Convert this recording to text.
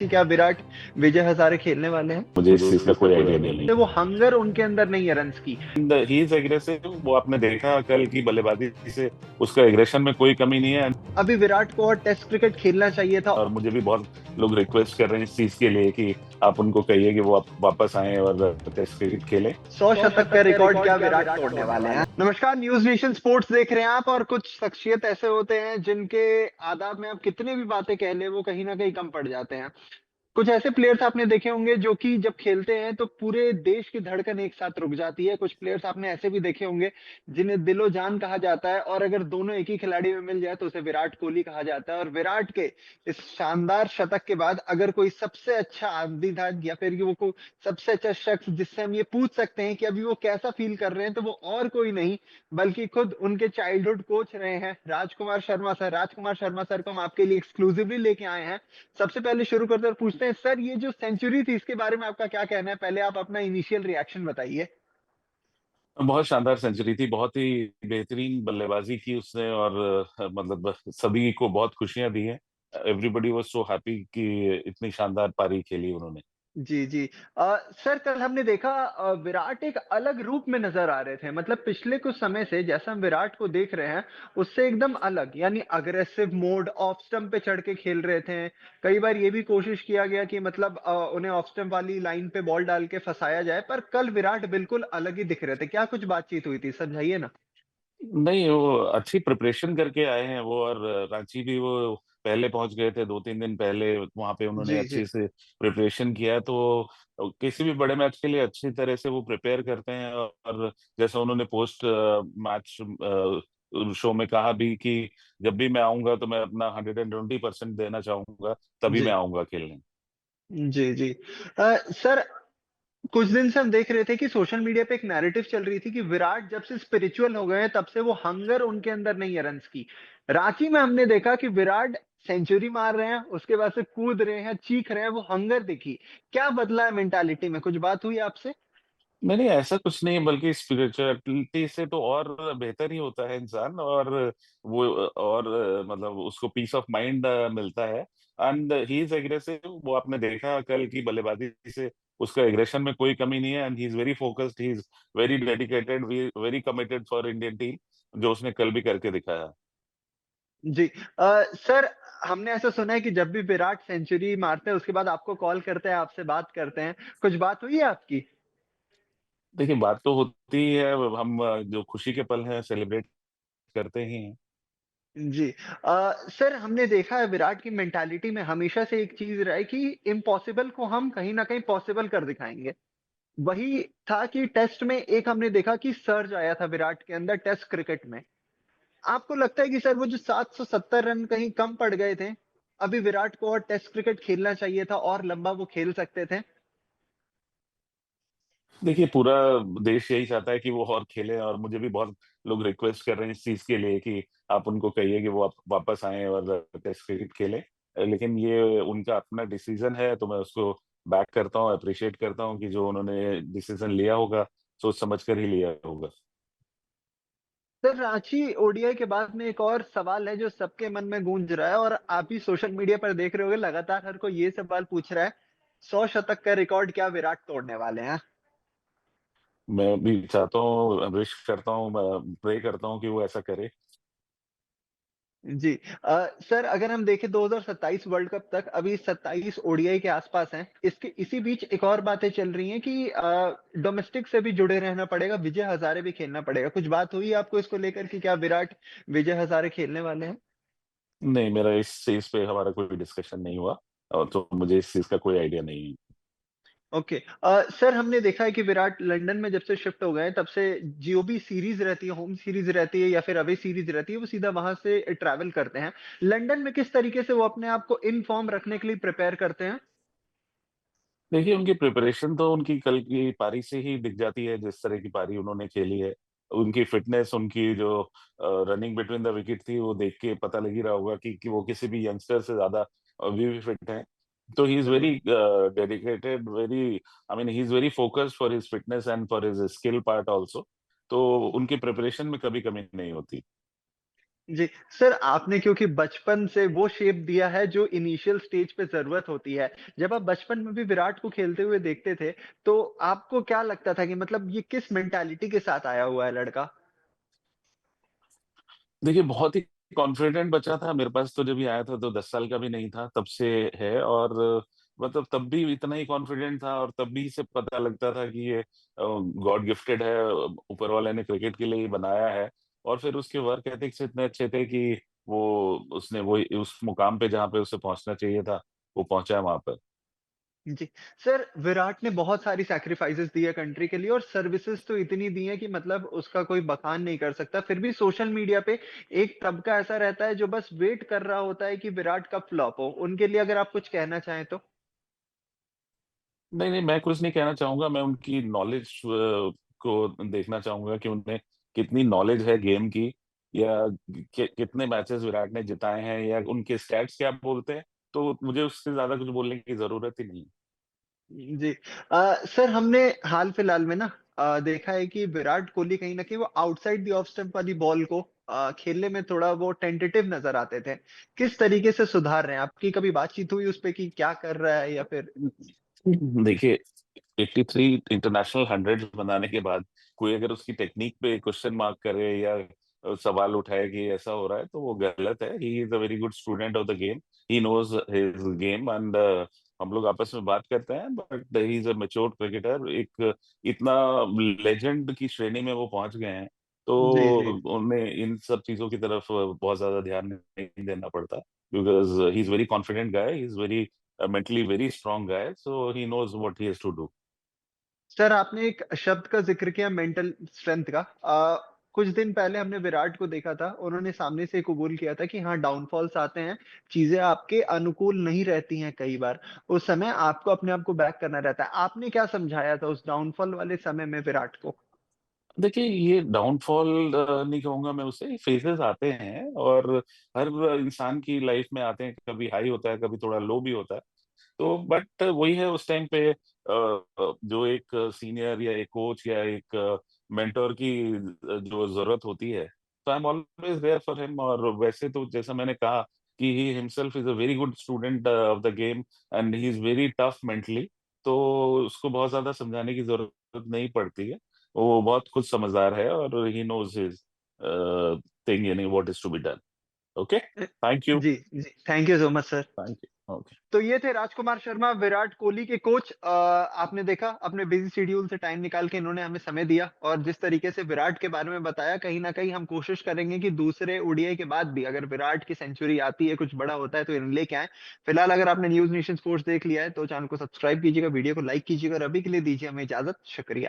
कि क्या विराट विजय हजारे खेलने वाले हैं? मुझे इस चीज का कोई आइडिया नहीं है। तो वो हंगर उनके अंदर नहीं है रन्स की। ही इज एग्रेसिव, वो आपने देखा कल की बल्लेबाजी से, उसका एग्रेशन में कोई कमी नहीं है। अभी विराट को और टेस्ट क्रिकेट खेलना चाहिए था। और मुझे भी बहुत लोग रिक्वेस्ट कर रहे हैं इस चीज के लिए कि आप उनको कहिए कि वो आप वापस आए और टेस्ट क्रिकेट खेलें। 100 शतक का रिकॉर्ड क्या विराट तोड़ने वाले हैं? नमस्कार, न्यूज नेशन स्पोर्ट्स देख रहे हैं आप। और कुछ शख्सियत ऐसे होते हैं जिनके आदाब में आप कितने भी बातें कह ले, वो कहीं ना कहीं कम पड़ जाते हैं। कुछ ऐसे प्लेयर्स आपने देखे होंगे जो कि जब खेलते हैं तो पूरे देश की धड़कन एक साथ रुक जाती है। कुछ प्लेयर्स आपने ऐसे भी देखे होंगे जिन्हें दिलो जान कहा जाता है, और अगर दोनों एक ही खिलाड़ी में मिल जाए तो उसे विराट कोहली कहा जाता है। और विराट के इस शानदार शतक के बाद अगर कोई सबसे अच्छा आदमी था या फिर वो को सबसे अच्छा शख्स जिससे हम ये पूछ सकते हैं कि अभी वो कैसा फील कर रहे हैं, तो वो और कोई नहीं बल्कि खुद उनके चाइल्डहुड कोच रहे हैं राजकुमार शर्मा सर। राजकुमार शर्मा सर को हम आपके लिए एक्सक्लूसिवली लेके आए हैं। सबसे पहले शुरू करते हैं और पूछते हैं, सर ये जो सेंचुरी थी इसके बारे में आपका क्या कहना है? पहले आप अपना इनिशियल रिएक्शन बताइए। बहुत शानदार सेंचुरी थी, बहुत ही बेहतरीन बल्लेबाजी की उसने और मतलब सभी को बहुत खुशियां दी हैं। एवरीबडी वाज सो हैप्पी कि इतनी शानदार पारी खेली उन्होंने। जी जी। सर कल हमने देखा विराट एक अलग रूप में नजर आ रहे थे। मतलब पिछले कुछ समय से जैसा हम विराट को देख रहे हैं उससे एकदम अलग, यानी अग्रेसिव मोड, ऑफ स्टंप पे चढ़ के खेल रहे थे। कई बार ये भी कोशिश किया गया कि मतलब उन्हें ऑफ स्टंप वाली लाइन पे बॉल डाल के फंसाया जाए, पर कल विराट बिल्कुल अलग ही दिख रहे थे। क्या कुछ बातचीत हुई थी, समझाइए ना। नहीं, वो अच्छी प्रिपरेशन करके आए हैं वो, और रांची भी वो पहले पहुंच गए थे, 2-3 दिन पहले वहां पे उन्होंने जी जी। अच्छे से प्रिपरेशन किया है। तो किसी भी बड़े मैच के लिए अच्छी तरह से वो प्रिपेयर करते हैं। और जैसे उन्होंने पोस्ट मैच शो में कहा भी कि जब भी मैं आऊंगा तो मैं अपना 120% देना चाहूंगा, तभी जी मैं आऊंगा खेलने। जी जी। सर कुछ दिन से हम देख रहे थे कि सोशल मीडिया पे एक नैरेटिव चल रही थी कि विराट जब से स्पिरिचुअल हो गए हैं तब से वो हंगर उनके अंदर नहीं है रन्स की। रांची में हमने देखा कि विराट सेंचुरी मार रहे हैं, उसके बाद से कूद रहे हैं, चीख रहे हैं, वो हंगर दिखी। क्या बदला है मेंटालिटी में? कुछ बात हुई आपसे? नहीं नहीं, ऐसा कुछ नहीं है, बल्कि स्पिरिचुअलिटी से तो और बेहतर ही होता है इंसान। और वो और मतलब उसको पीस ऑफ माइंड मिलता है। एंड ही इज एग्रेसिव, वो आपने देखा कल की बल्लेबाजी से, उसका एग्रेशन में कोई कमी नहीं है। And he is very focused, he is very dedicated, very committed for Indian team, जो उसने कल भी करके दिखाया। जी। सर हमने ऐसा सुना है कि जब भी विराट सेंचुरी मारते हैं उसके बाद आपको कॉल करते हैं, आपसे बात करते हैं। कुछ बात हुई है आपकी? देखिए, बात तो होती ही है, हम जो खुशी के पल हैं सेलिब्रेट करते ही हैं। जी। सर हमने देखा है विराट की मेंटालिटी में हमेशा से एक चीज रहा है कि इम्पॉसिबल को हम कहीं ना कहीं पॉसिबल कर दिखाएंगे। वही था कि टेस्ट में एक हमने देखा कि सर्ज आया था विराट के अंदर टेस्ट क्रिकेट में। आपको लगता है कि सर वो जो 770 रन कहीं कम पड़ गए थे, अभी विराट को और टेस्ट क्रिकेट खेलना चाहिए था और लंबा वो खेल सकते थे? देखिए, पूरा देश यही चाहता है कि वो और खेले, और मुझे भी बहुत लोग रिक्वेस्ट कर रहे हैं इस चीज के लिए कि आप उनको कहिए कि वो आप वापस आए और टेस्ट क्रिकेट खेलें। लेकिन ये उनका अपना डिसीजन है, तो मैं उसको बैक करता हूँ, अप्रिशिएट करता हूँ कि जो उन्होंने डिसीजन लिया होगा, सोच समझ कर ही लिया होगा। सर रांची ओडीआई के बाद में एक और सवाल है जो सबके मन में गूंज रहा है, और आप ही सोशल मीडिया पर देख रहे होंगे लगातार हर कोई ये सवाल पूछ रहा है, 100 शतक का रिकॉर्ड क्या विराट तोड़ने वाले हैं? मैं भी चाहता हूँ, विश करता हूँ, प्रे करता हूँ कि वो ऐसा करे। जी। सर अगर हम देखें 2027 वर्ल्ड कप तक अभी 27 ओडीआई के आसपास हैं। इसके इसी बीच एक और बातें चल रही हैं कि डोमेस्टिक से भी जुड़े रहना पड़ेगा, विजय हजारे भी खेलना पड़ेगा। कुछ बात हुई आपको इसको लेकर कि क्या विराट विजय हजारे खेलने वाले हैं? नहीं, मेरा इस चीज पे हमारा कोई डिस्कशन नहीं हुआ, और तो मुझे इस चीज का कोई आइडिया नहीं है। ओके। सर हमने देखा है कि विराट लंदन में जब से शिफ्ट हो गए हैं तब से जो भी सीरीज रहती है, होम सीरीज रहती है या फिर अवे सीरीज रहती है, वो सीधा वहां से ट्रैवल करते हैं। लंदन में किस तरीके से वो अपने आप को इन फॉर्म रखने के लिए प्रिपेयर करते हैं? देखिए, उनकी प्रिपरेशन तो उनकी कल की पारी से ही दिख जाती है, जिस तरह की पारी उन्होंने खेली है। उनकी फिटनेस, उनकी जो रनिंग बिटवीन द विकेट थी, वो देख के पता लग ही रहा होगा कि वो किसी भी यंगस्टर से ज्यादा अभी भी फिट है। तो ही इज वेरी बिल्कुल। Dedicated, very, I mean he is very focused for his fitness and for his skill part also. तो उनकी प्रिपरेशन में कभी कमी नहीं होती। जी, सर आपने क्योंकि बचपन से वो शेप दिया है जो इनिशियल स्टेज पे ज़रूरत होती है। जब आप बचपन में भी विराट को खेलते हुए देखते थे, तो आपको क्या लगता था कि मतलब ये किस मेंटालिटी के साथ आया हुआ है लड़का? देखिए, बहुत ही कॉन्फिडेंट बच्चा था, मेरे पास तो जब ये आया था तो 10 साल का भी नहीं था, तब से है और मतलब तब भी इतना ही कॉन्फिडेंट था और तब भी इसे पता लगता था कि ये गॉड गिफ्टेड है, ऊपर वाले ने क्रिकेट के लिए ही बनाया है और फिर उसके वर्क एथिक्स इतने अच्छे थे कि वो उसने वो उस मुकाम पे जहाँ पे उसे पहुँचना चाहिए था, वो पहुँचा वहाँ पर। जी। सर विराट ने बहुत सारी सैक्रिफाइसेज़ दी है कंट्री के लिए और सर्विसेज़ तो इतनी दी हैं कि मतलब उसका कोई बखान नहीं कर सकता। फिर भी सोशल मीडिया पे एक तबका ऐसा रहता है जो बस वेट कर रहा होता है कि विराट कब फ्लॉप हो। उनके लिए अगर आप कुछ कहना चाहें तो? नहीं, नहीं, मैं कुछ नहीं कहना चाहूँगा, मैं उनकी नॉलेज को देखना चाहूँगा कि उन्हें कितनी नॉलेज है गेम की या कितने मैचेस विराट ने जिताए हैं या उनके स्टैट्स क्या बोलते हैं, तो मुझे उससे ज़्यादा कुछ बोलने की ज़रूरत ही नहीं है। जी। सर हमने हाल-फिलहाल में ना देखा है कि विराट कोहली कहीं न कहीं वो आउटसाइड द ऑफ स्टंप वाली बॉल को खेलने में थोड़ा वो टेंटेटिव नज़र आते थे। किस तरीके से सुधार रहे हैं? आपकी कभी बातचीत हुई उस पे कि क्या कर रहा है या फिर देखिए, 83 इंटरनेशनल हंड्रेड्स बनाने के बाद कोई अगर उसकी टेक्निक पे क्वेश्चन मार्क करे या सवाल उठाए कि ऐसा हो रहा है, तो वो गलत है। He is a very good student of the game. He knows his game and हम लोग आपस में बात करते हैं, but he is a mature cricketer. एक इतना लेजेंड की श्रेणी में वो पहुँच गए हैं, जी, जी। तो उन्हें इन सब चीज़ों की तरफ बहुत ज़्यादा ध्यान नहीं देना पड़ता, because he is very confident guy, he is very mentally very strong guy, so he knows what he has to do. Sir आपने एक शब्द का ज़िक्र किया मेंटल स्ट्रेंथ का। कुछ दिन पहले हमने विराट को देखा था, उन्होंने सामने से कबूल किया था कि हाँ, डाउनफॉल्स आते हैं, चीज़ें आपके अनुकूल नहीं रहती हैं कई बार। उस समय आपको अपने आप को बैक करना रहता है। आपने क्या समझाया था उस डाउनफॉल वाले समय में विराट को? देखिए, ये डाउनफॉल नहीं कहूँगा मैं उसे, फेजेज़ आते हैं और हर इंसान की लाइफ में आते हैं, कभी हाई होता है, कभी थोड़ा लो भी होता है। तो बट वही है उस टाइम पे जो एक सीनियर या एक कोच या एक मेंटर की जो ज़रूरत होती है, तो I am always there for him और वैसे तो जैसा मैंने कहा कि he himself is a very good student of the game and he is very tough mentally, तो उसको बहुत ज़्यादा समझाने की ज़रूरत नहीं पड़ती है। वो बहुत खुद समझदार है और ही नोज़ हिज़ थिंग यानी what is to be done. Okay? Uh, thank you. जी, जी। Thank you so much sir. Thank you. Okay. तो ये थे राजकुमार शर्मा, विराट कोहली के कोच। आपने देखा अपने बिज़ी शेड्यूल से टाइम निकाल के इन्होंने हमें समय दिया और जिस तरीके से विराट के बारे में बताया, कहीं न कहीं हम कोशिश करेंगे कि दूसरे ओडीआई के बाद भी अगर विराट की सेंचुरी आती है, कुछ बड़ा होता है तो इन्हें लेके आएँ। फिलहाल अगर आपने न्यूज़ नेशन स्पोर्ट्स देख लिया है तो चैनल को सब्सक्राइब कीजिएगा, वीडियो को लाइक कीजिएगा और अभी के लिए दीजिए हमें इजाज़त। शुक्रिया।